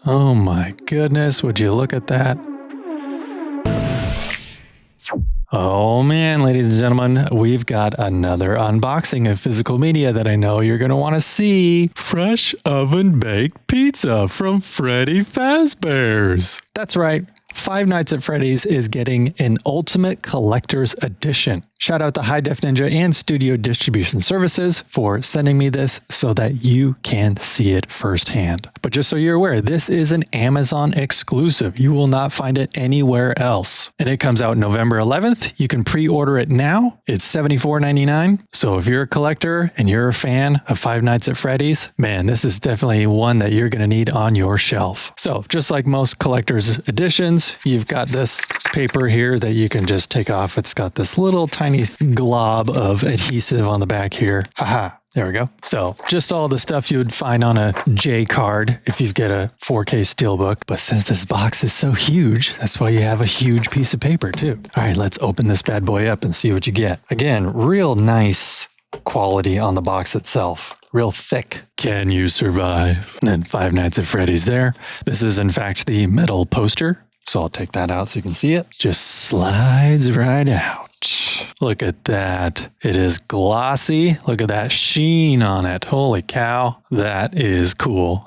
Oh my goodness, would you look at that? Oh man, ladies and gentlemen, we've got another unboxing of physical media that I know you're going to want to see. Fresh oven baked pizza from Freddy Fazbear's. That's right. Five Nights at Freddy's is getting an Ultimate Collector's Edition. Shout out to High Def Ninja and Studio Distribution Services for sending me this so that you can see it firsthand. But just so you're aware, this is an Amazon exclusive. You will not find it anywhere else. And it comes out November 11th. You can pre-order it now. It's $74.99. So if you're a collector and you're a fan of Five Nights at Freddy's, man, this is definitely one that you're going to need on your shelf. So just like most collector's editions, you've got this paper here that you can just take off. It's got this little tiny glob of adhesive on the back here. Haha. There we go. So just all the stuff you would find on a J card if you get a 4K Steelbook. But since this box is so huge, that's why you have a huge piece of paper too. All right, let's open this bad boy up and see what you get. Again, real nice quality on the box itself. Real thick. Can you survive? And then Five Nights at Freddy's there. This is in fact the metal poster. So I'll take that out so you can see it. Just slides right out. Look at that. It is glossy. Look at that sheen on it. Holy cow. That is cool.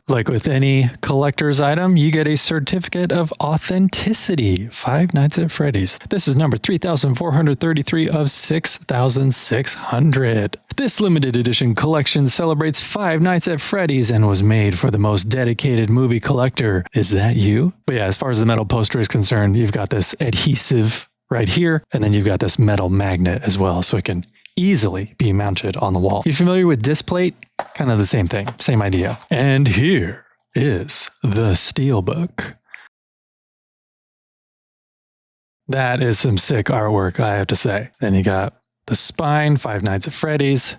Like with any collector's item, you get a certificate of authenticity. Five Nights at Freddy's. This is number 3,433 of 6,600. This limited edition collection celebrates Five Nights at Freddy's and was made for the most dedicated movie collector. Is that you? But yeah, as far as the metal poster is concerned, you've got this adhesive right here, and then you've got this metal magnet as well, so it can easily be mounted on the wall. You familiar with disc plate? Kind of the same thing, same idea. And here is the Steelbook. That is some sick artwork, I have to say. Then you got the spine, Five Nights at Freddy's,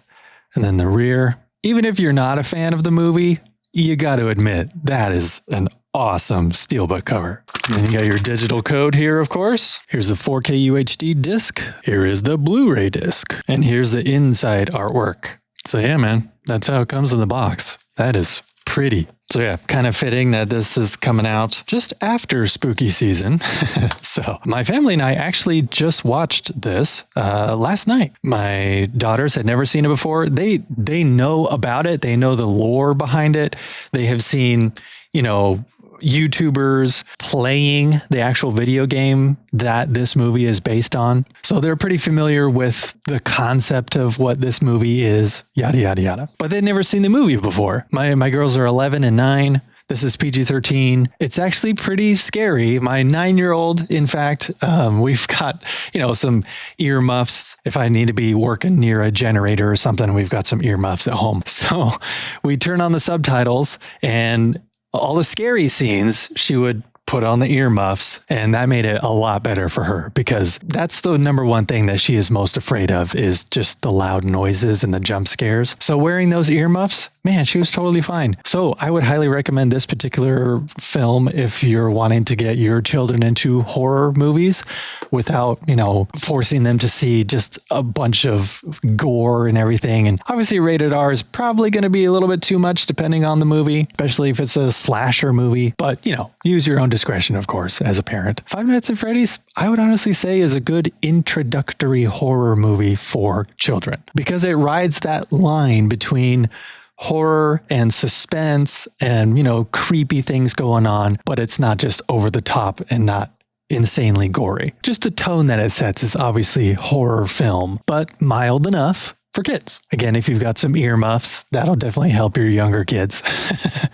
and then the rear. Even if you're not a fan of the movie, you got to admit that is an awesome Steelbook cover. And then you got your digital code here, of course. Here's the 4K UHD disc. Here is the Blu-ray disc. And here's the inside artwork. So yeah, man, that's how it comes in the box. That is pretty. So yeah, kind of fitting that this is coming out just after spooky season. So my family and I actually just watched this last night. My daughters had never seen it before. They know about it. They know the lore behind it. They have seen, you know, YouTubers playing the actual video game that this movie is based on. So they're pretty familiar with the concept of what this movie is, yada, yada, yada. But they'd never seen the movie before. My girls are 11 and 9. This is PG-13. It's actually pretty scary. My 9-year-old, in fact, we've got, you know, some earmuffs. If I need to be working near a generator or something, we've got some earmuffs at home. So we turn on the subtitles, and all the scary scenes, she would put on the earmuffs, and that made it a lot better for her, because that's the number one thing that she is most afraid of, is just the loud noises and the jump scares. So wearing those earmuffs, man, she was totally fine. So I would highly recommend this particular film if you're wanting to get your children into horror movies without, you know, forcing them to see just a bunch of gore and everything. And obviously rated R is probably going to be a little bit too much depending on the movie, especially if it's a slasher movie. But, you know, use your own discretion, of course, as a parent. Five Nights at Freddy's, I would honestly say, is a good introductory horror movie for children, because it rides that line between horror and suspense and, you know, creepy things going on, but it's not just over the top and not insanely gory. Just the tone that it sets is obviously horror film, but mild enough for kids. Again, if you've got some earmuffs, that'll definitely help your younger kids.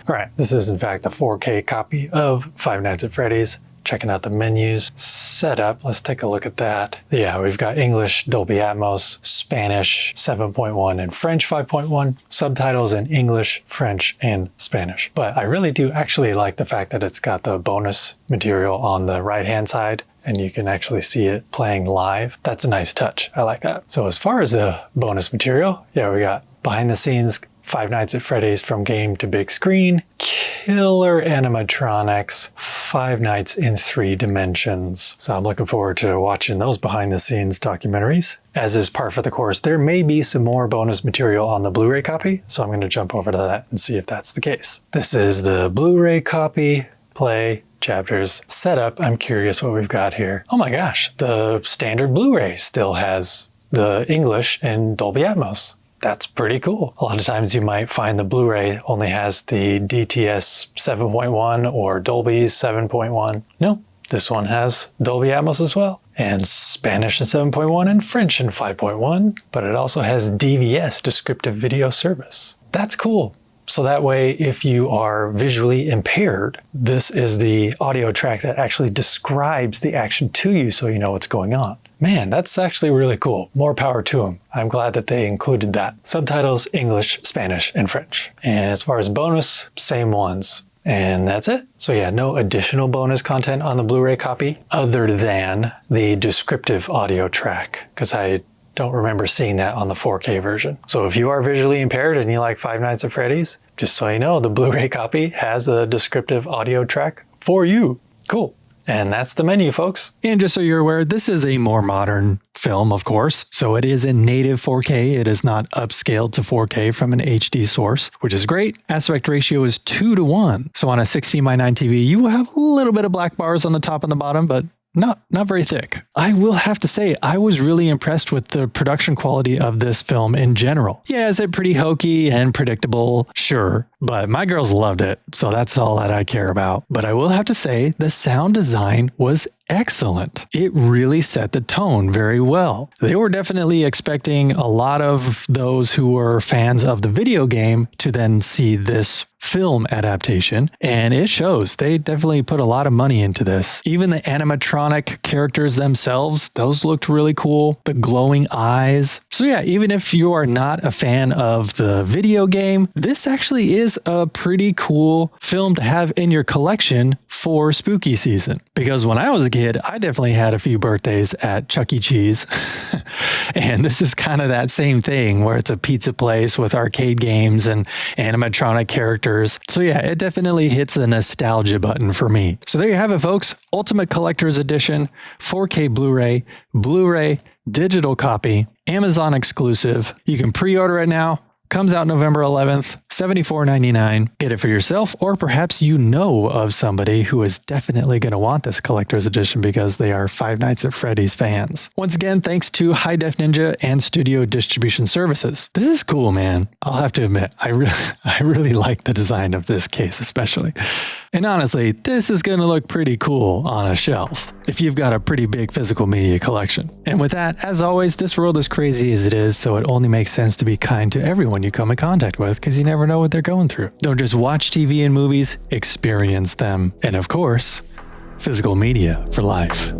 All right, this is in fact the 4K copy of Five Nights at Freddy's. Checking out the menus setup. Let's take a look at that. Yeah, we've got English, Dolby Atmos, Spanish 7.1, and French 5.1. Subtitles in English, French, and Spanish. But I really do actually like the fact that it's got the bonus material on the right-hand side, and you can actually see it playing live. That's a nice touch. I like that. So as far as the bonus material, yeah, we got behind the scenes Five Nights at Freddy's from game to big screen, killer animatronics, Five Nights in Three Dimensions. So I'm looking forward to watching those behind the scenes documentaries. As is par for the course, there may be some more bonus material on the Blu-ray copy, so I'm going to jump over to that and see if that's the case. This is the Blu-ray copy, play, chapters, setup. I'm curious what we've got here. Oh my gosh, the standard Blu-ray still has the English and Dolby Atmos. That's pretty cool. A lot of times you might find the Blu-ray only has the DTS 7.1 or Dolby's 7.1. No, this one has Dolby Atmos as well, and Spanish in 7.1 and French in 5.1, but it also has DVS, Descriptive Video Service. That's cool. So that way, if you are visually impaired, this is the audio track that actually describes the action to you so you know what's going on. Man, that's actually really cool. More power to them. I'm glad that they included that. Subtitles, English, Spanish, and French. And as far as bonus, same ones. And that's it. So yeah, no additional bonus content on the Blu-ray copy other than the descriptive audio track, because I don't remember seeing that on the 4K version. So if you are visually impaired and you like Five Nights at Freddy's, just so you know, the Blu-ray copy has a descriptive audio track for you. Cool. And that's the menu, folks. And just so you're aware, this is a more modern film, of course. So it is in native 4K. It is not upscaled to 4K from an HD source, which is great. Aspect ratio is 2:1. So on a 16:9 TV, you will have a little bit of black bars on the top and the bottom, but not very thick. I will have to say, I was really impressed with the production quality of this film in general. Yeah, is it pretty hokey and predictable? Sure. But my girls loved it, so that's all that I care about. But I will have to say, the sound design was excellent. It really set the tone very well. They were definitely expecting a lot of those who were fans of the video game to then see this film adaptation, and it shows. They definitely put a lot of money into this. Even the animatronic characters themselves, those looked really cool. The glowing eyes. So yeah, even if you are not a fan of the video game, this actually is a pretty cool film to have in your collection for spooky season. Because when I was a kid, I definitely had a few birthdays at Chuck E. Cheese. And this is kind of that same thing where it's a pizza place with arcade games and animatronic characters. So yeah, it definitely hits a nostalgia button for me. So there you have it, folks. Ultimate Collector's Edition, 4K Blu-ray, Blu-ray, digital copy, Amazon exclusive. You can pre-order it now. Comes out November 11th, $74.99. Get it for yourself, or perhaps you know of somebody who is definitely going to want this collector's edition because they are Five Nights at Freddy's fans. Once again, thanks to High Def Ninja and Studio Distribution Services. This is cool, man. I'll have to admit, I really like the design of this case especially. And honestly, this is going to look pretty cool on a shelf if you've got a pretty big physical media collection. And with that, as always, this world is crazy as it is, so it only makes sense to be kind to everyone you come in contact with, because you never know what they're going through. Don't just watch TV and movies, experience them. And of course, physical media for life.